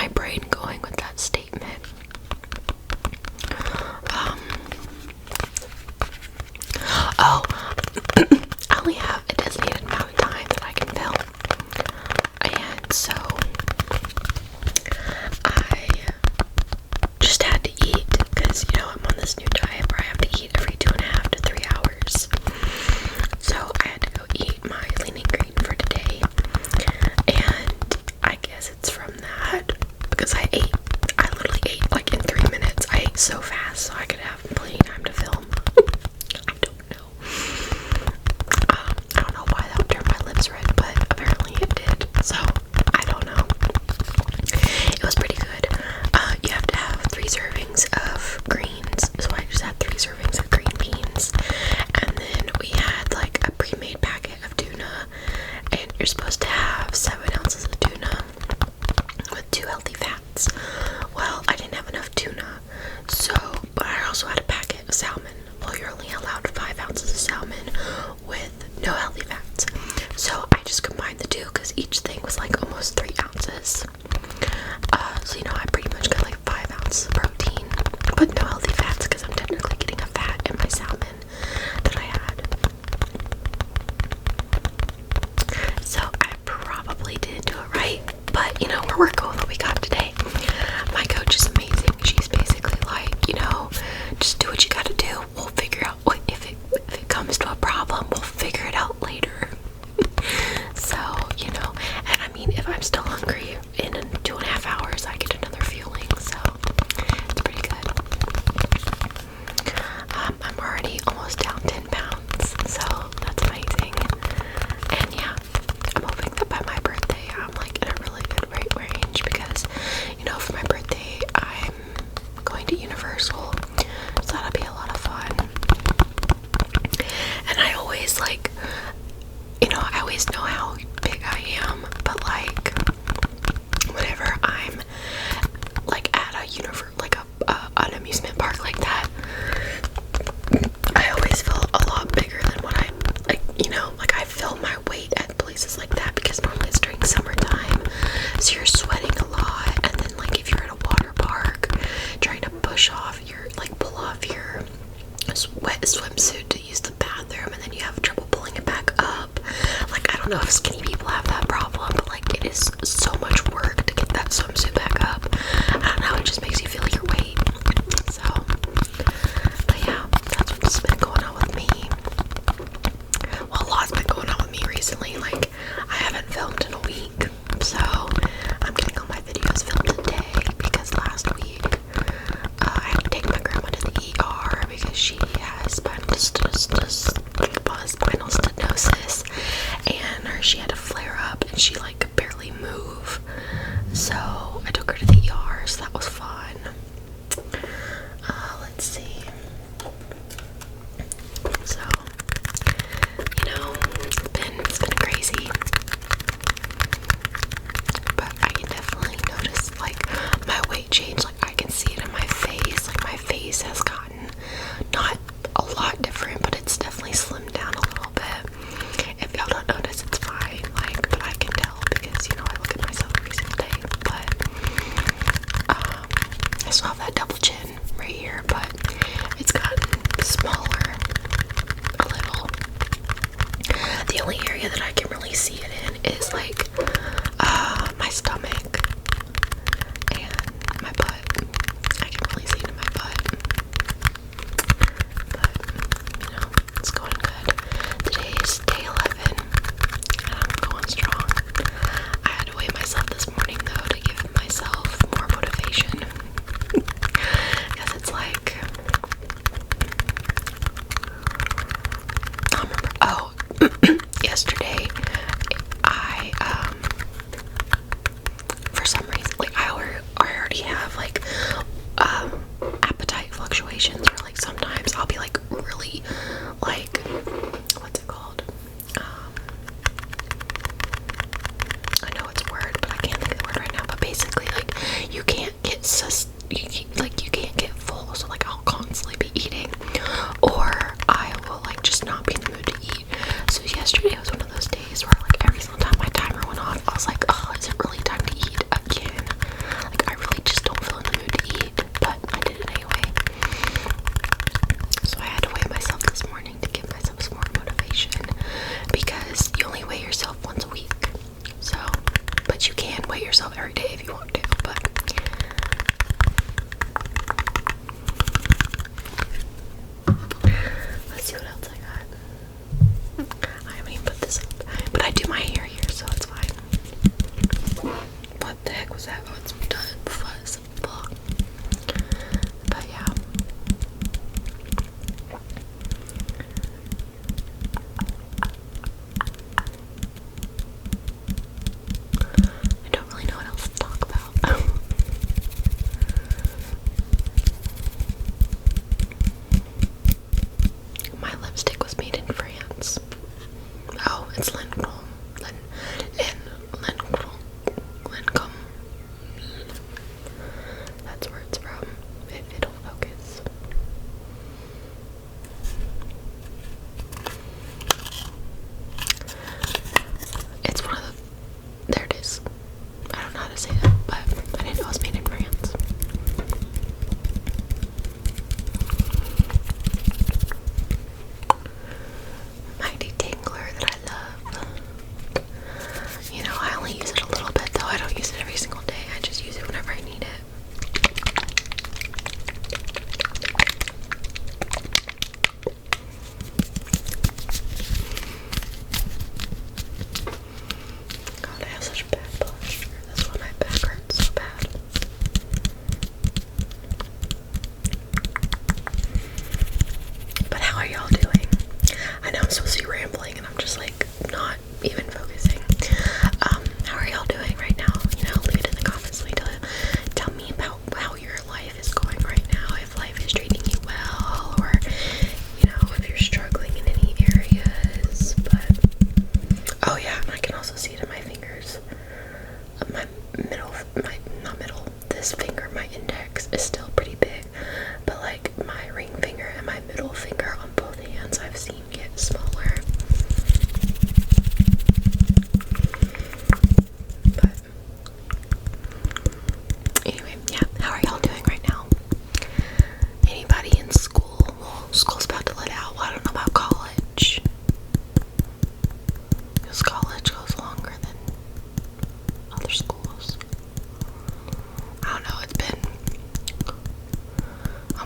my brain going with that statement? Oh, I only have a designated amount of time that I can film, and so I just had to eat because, you know, I'm on this new diet where I have to eat every 2.5 to 3 hours. So I had to go eat my lean and green for today, and I guess it's from that because I literally ate like in 3 minutes. I ate so fast so I could have plenty of time to film. I don't know. I don't know why that would turn my lips red, but apparently it did. So I don't know. It was pretty good. You have to have 3 servings of greens, so I just had 3 servings of green beans, and then we had like a pre-made packet of tuna, and you're supposed to have 7 ounces of tuna with 2 healthy fats. Well, I didn't have enough tuna, but I also had a packet of salmon. Well, you're only allowed 5 ounces of salmon with no healthy fats, so I just combined the two because each thing was like almost 3 ounces. So, you know, I pretty much got like 5 ounces of protein, but no healthy fats because I'm technically getting a fat in my salmon that I had. So I probably didn't do it right, but you know, we're working with what we got today. My coach is amazing. She's basically like, you know, just do what you gotta do. We'll figure out what if it comes to a problem, we'll figure it out later. So, you know, and I mean, if I'm still hungry in 2.5 hours, I get another fueling, so it's pretty good. I'm already almost down 10 pounds, so that's amazing. And yeah, I'm hoping that by my birthday, I'm like in a really good weight range because, you know, for my birthday, I'm going to Universal, so that'll be a lot of fun. And I always like, you know, I always know how big I am, but like whenever I'm like at a an amusement park like that, I always feel a lot bigger than what I'm like, you know, like I feel my weight at places like that because normally it's during summertime, so you're sweating a lot, and then like if you're at a water park trying to pull off your wet swimsuit to use the bathroom, and then you have trouble pulling it back up. Like, I don't know if skinny people have that problem, but like it is so much work to get that swimsuit back up. I don't know, it just makes you feel your weight. So, but yeah, that's what's been going on with me. Well, a lot's been going on with me recently. Like, I haven't filmed in a week, so I'm getting all my videos filmed today because last week I had to take my grandma to the ER because she has spinal stenosis, and she had a flare up and she like could barely move. So I took her to the ER, so that was fun. Let's see. So, you know, it's been crazy. But I can definitely notice like my weight change. Like I can see it in my face. Like my face has gotten not a lot different, but it's definitely slimmed down a little bit. If y'all don't notice, it's fine. Like, but I can tell because, you know, I look at myself every single day. But I still have that double chin right here, but it's gotten smaller a little. The only area that I can really see it in is like my stomach and my butt. I can really see it in my butt. But, you know, it's going good. Today is day 11 and I'm going strong. I had to weigh myself this morning though to give myself more motivation. Because it's like, I remember, yesterday I for some reason, like I already have like appetite fluctuations, or like sometimes I'll be like really like, what's it called? I know it's a word, but I can't think of the word right now. But basically, like you can't get you can't get full. So like I'll constantly be eating, or I will like just not be in the mood to eat. So yesterday was one of those days where like every single time my timer went off, I was like, oh, is it really time to eat again? Like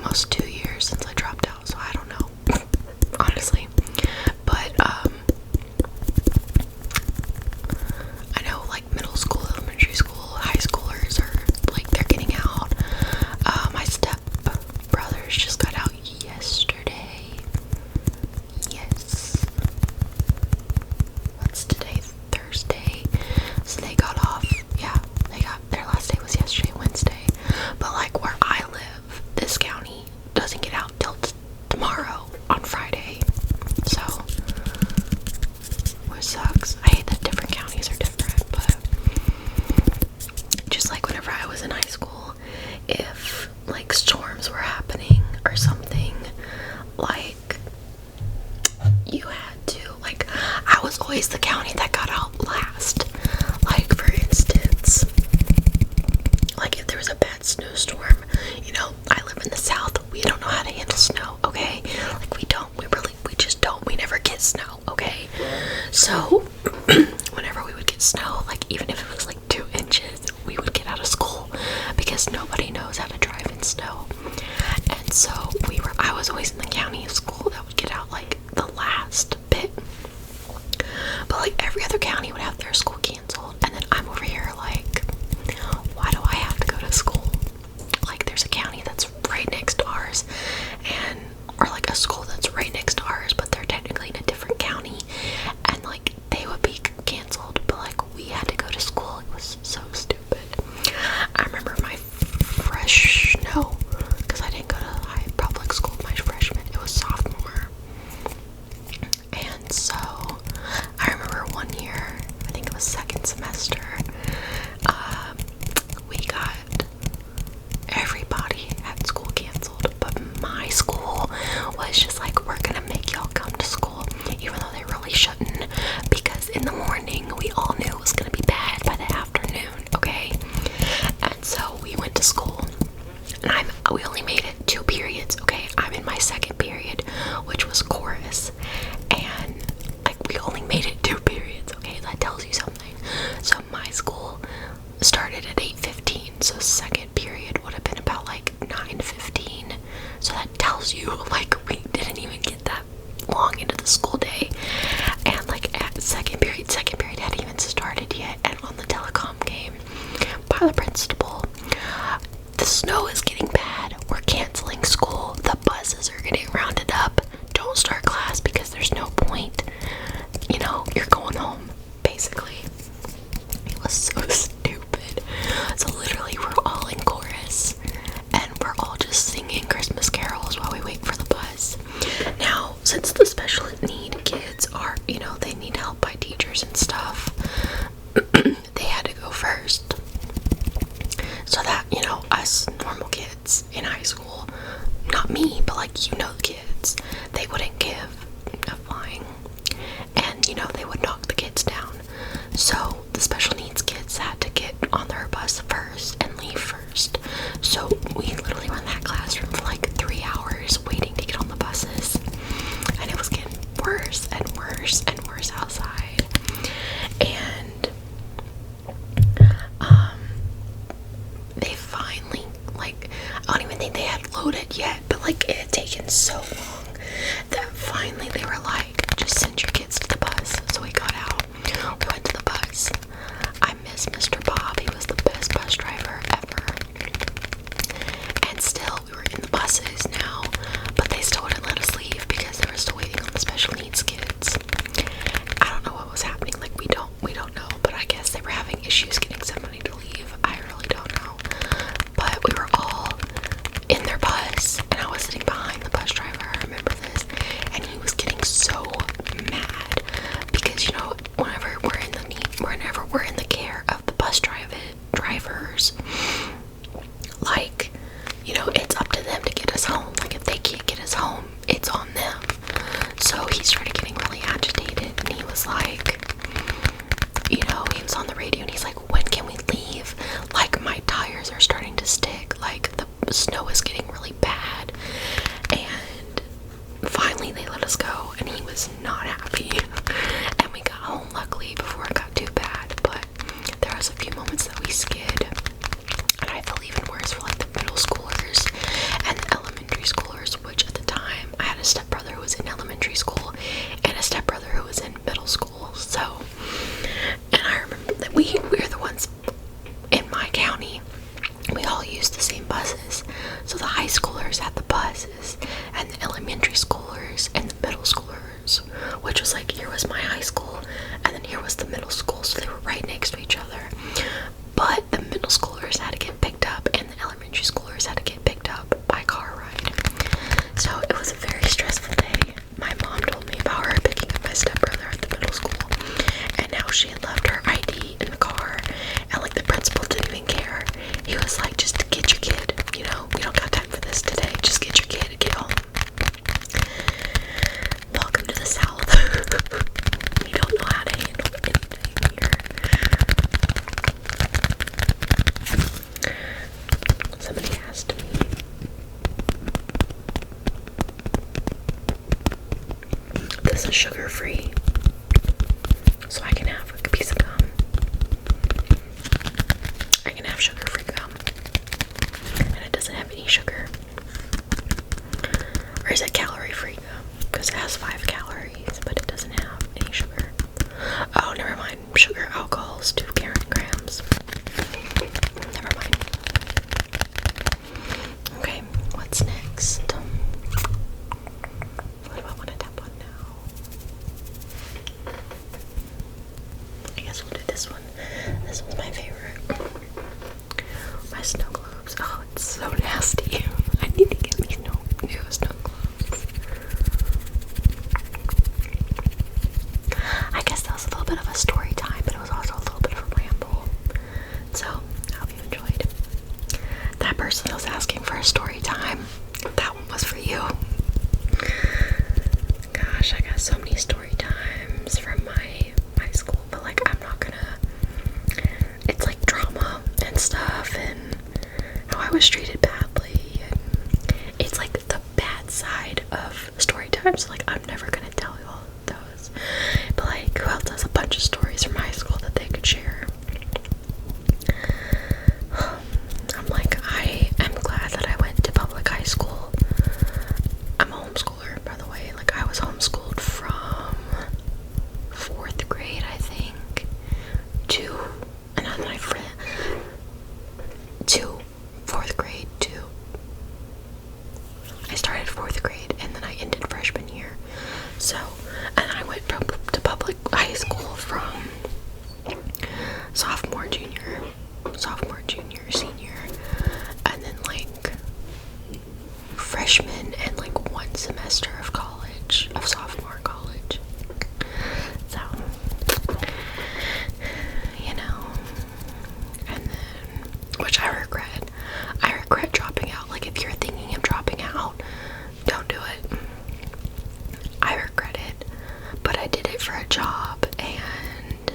almost 2 years since I dropped out, so I don't know, honestly. But I know like middle school, elementary school, high schoolers are like they're getting out. My step brothers just got out yesterday. Yes. What's today? Thursday. So they got off. Yeah, they got their last day was yesterday, Wednesday. But like where I live, this county doesn't get out till tomorrow on Friday. So, which sucks. I hate that different counties are different, but just like whenever I was in high school, if like storms were happening or something, like you had to, like, I was always the county that got out last. Like, for instance, like if there was a bad snowstorm, you know, I live in the south, we don't know how to handle snow, okay? Like we just don't, we never get snow, okay? So whenever we would get snow, like even if it was like 2 inches, we would get out of school because nobody knows how to drive in snow. And so I was always in the county of school that would get out like the last bit. But like every other county would have their school canceled, and then I'm over here like, why do I have to go to school? Like there's a county that's right next to ours, or like a school that's right next to ours, but they're technically in a different county, and like they would be canceled, but like we had to go to school. It was so stupid. I remember my no, because I didn't go to public school my freshman, it was sophomore. And so I remember one year, I think it was second semester, we got everybody at school canceled, but my school was just like, we're gonna make y'all come to school, even though they really shouldn't, because in the morning we all knew it was gonna be bad by the afternoon, okay? And so we went to school, and we only made it 2 periods, okay? I'm in my second period, which was chorus, and like we only made it 2 periods, okay? That tells you something. So my school started at 8:15, so second period would have been about like 9:15. So that tells you like we didn't even get that long into the school day. And like at second period hadn't even started yet, and on the telecom game by the principal, the snow is getting bad, we're canceling school, the buses are getting rounded up, don't start class because there's no point, you know, you're going home, basically. It was so stupid. So literally we're all in chorus, and we're all just singing Christmas carols while we wait for the bus. Now, since the special need kids are, you know, they need help by teachers and stuff, they had to go first. So that, you know, us normal kids in high school, not me, but like, you know, the kids, they wouldn't give a fine, and, you know, they would knock the kids down. So the special needs kids had to get on their bus first and leave first. So we literally were in that classroom for like 3 hours waiting to get on the buses, and it was getting worse and worse and worse outside. And they finally, like, I don't even think they had loaded yet, but like it had taken so long that finally they were like, just send your kids to the bus. So we got out, we went to the bus. I miss Mr. Bob, he was the best bus driver ever. And still, we were in the buses now, but they still wouldn't let us leave because they were still waiting on the special needs kids. I don't know what was happening, like we don't know, but I guess they were having issues getting somebody to leave. I really don't know. But we were all in their bus, and I was sitting behind the bus driver, I remember this, and he was getting so mad because, you know, whenever we're in the care of the bus drivers, like, you know, it's up to them to get us home. Like, if they can't get us home, it's on them. So he started getting really agitated, and he was like, you know, he was on the radio, and he's like, when can we leave? Like, my tires are starting to stick, like, the snow is getting really bad. And finally they let us go, and he was not happy. And we got home, luckily, before it got too bad, but there was a few moments that we skid, and I felt even worse for like the middle schoolers and the elementary buses. So the high schoolers had the buses, and the elementary schoolers and the middle schoolers, which was like, here was my high school, and then here was the middle school, so they were right next to each other. But the middle schoolers had to get picked up, and the elementary schoolers had to get picked up by car ride. So it was a very stressful day. My mom told me about her picking up my stepbrother at the middle school, and how she had left her ID in the car, and like the principal didn't even care. He was like, just get your kid, you know, we don't got time for this today, just get your kid and get home. Welcome to the South. You don't know how to handle anything here. Somebody asked me, this is sugar free, so I can have a piece of gum. I can have sugar free gum, and it doesn't have any sugar. Or is it calorie free gum? Because it has 5 calories, but it doesn't have any sugar. Oh, never mind. Sugar alcohol is 2 grams. Never mind. Okay, what's next? What do I want to tap on now? I guess we'll do this one. This one's my favorite. My snow globes. Oh, it's so nasty. I need to get me new snow globes. I guess that was a little bit of a story time, but it was also a little bit of a ramble. So, I hope you enjoyed. That person that was asking for a story time, that one was for you. Gosh, I got so many story times from my high school, but like, I'm not gonna, it's like drama and stuff, and how I was treated badly, and it's like the bad side of story times. Like, I'm never gonna tell you all of those, but like, who else has a bunch of stories from high school that they could share? I'm like, I am glad that I went to public high school. I'm a homeschooler, by the way. Like, I was homeschooled from 4th grade, I think, to, and then I to 4th grade to, I started 4th grade and then I ended freshman year. So, and I went to public high school from sophomore, junior, senior, and then like freshman and like 1 semester of college, of sophomore college. So, you know, and then, which I regret dropping out. Like, if you're thinking of dropping out, don't do it. I regret it, but I did it for a job, and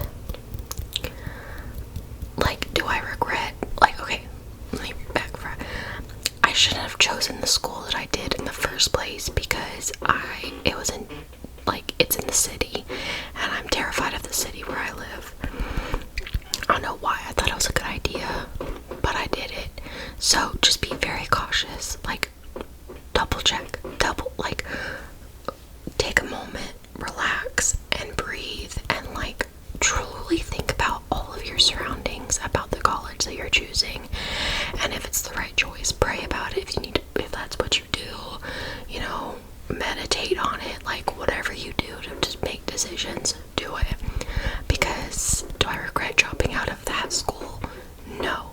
like, do I regret, like, okay, let me backtrack. I shouldn't have chosen the school that I did in the first place, because it was in, like, it's in the city, and I'm terrified of the city where I live. I don't know why I thought it was a good idea, but I did it. So just be very cautious. Like, double check, like, take a moment, relax, and breathe, and like, truly think about all of your surroundings, about the college that you're choosing, and if it's the right choice, pray about it. If that's what you do, you know, meditate on it. Like, whatever you do to just make decisions, do it. Because do I regret dropping out of that school? No,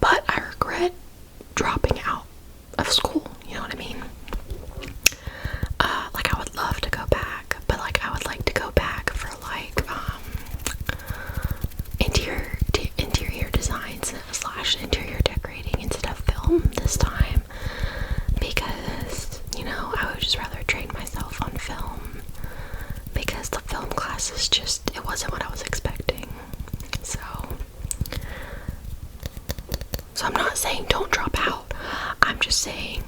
but I regret dropping out of school. You know what I mean? Like, I would love to go back, but like, I would like to go back for like interior designs / interior decorating instead of film this time, because, you know, I would just rather train myself on film, because the film classes just, it wasn't what I was expecting. So I'm not saying don't drop out. I'm just saying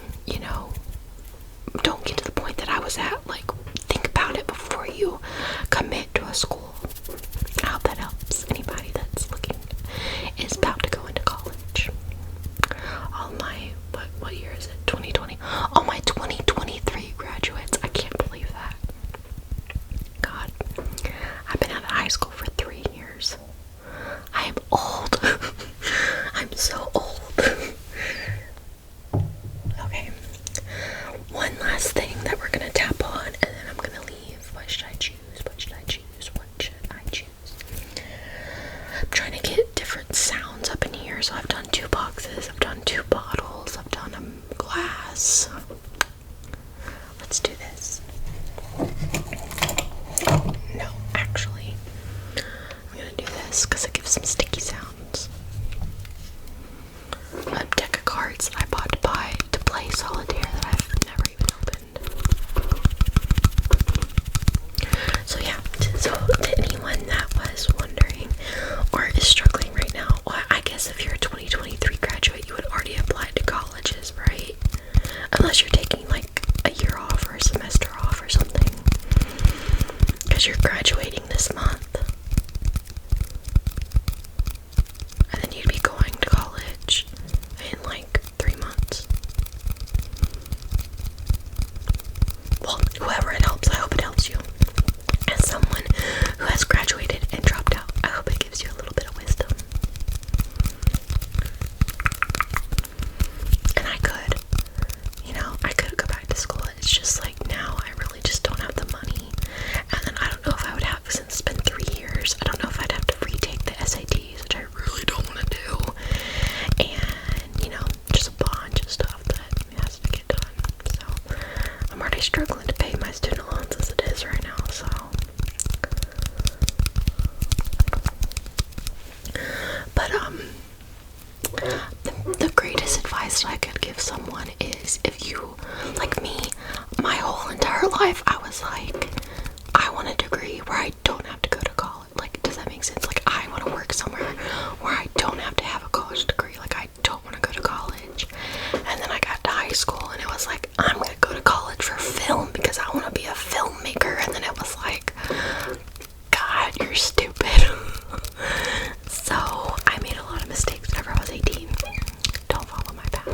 unless you're taking like a year off or a semester off or something, because you're graduating this month, and then you'd be going to college in like 3 months. Well, whoever it helps, I hope it helps you. As someone who has graduated and dropped out, I hope it gives you a little bit of wisdom. And I could go back to school. It's just like now I really just don't have the money. And then I don't know if I would have, since it's been 3 years, I don't know if I'd have to retake the SATs, which I really don't want to do. And, just a bunch of stuff that has to get done. So I'm already struggling to pay my student loans as it is right now, so. But, the greatest advice that I could give someone is, if you, like me, my whole entire life, I was like, I want a degree where I don't have to go to college. Like, does that make sense? Like, I want to work somewhere where I don't have to have a college degree. Like, I don't want to go to college. And then I got to high school, and it was like, I'm going to go to college for film because I want to be a filmmaker. And then it was like, God, you're stupid. So I made a lot of mistakes whenever I was 18. Don't follow my path.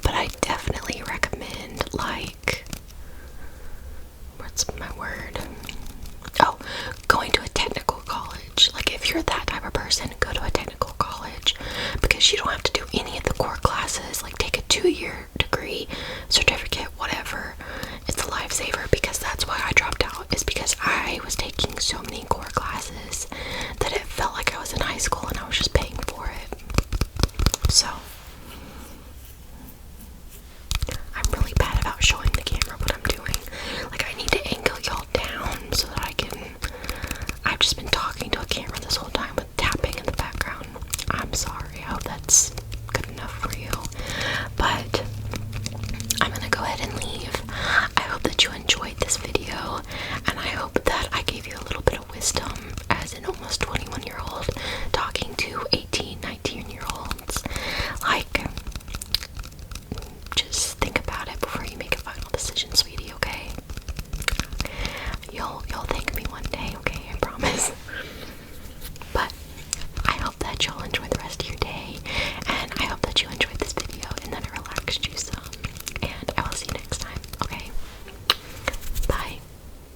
But I definitely recommend, like, what's my word? Oh, going to a technical college. Like, if you're that type of person, go to a technical college, because you don't have to do any of the core classes. Like, take a 2-year degree, certificate, whatever. It's a lifesaver, because that's why I dropped out, is because I was taking so many core classes that it felt like I was in high school and I was just paying for it. So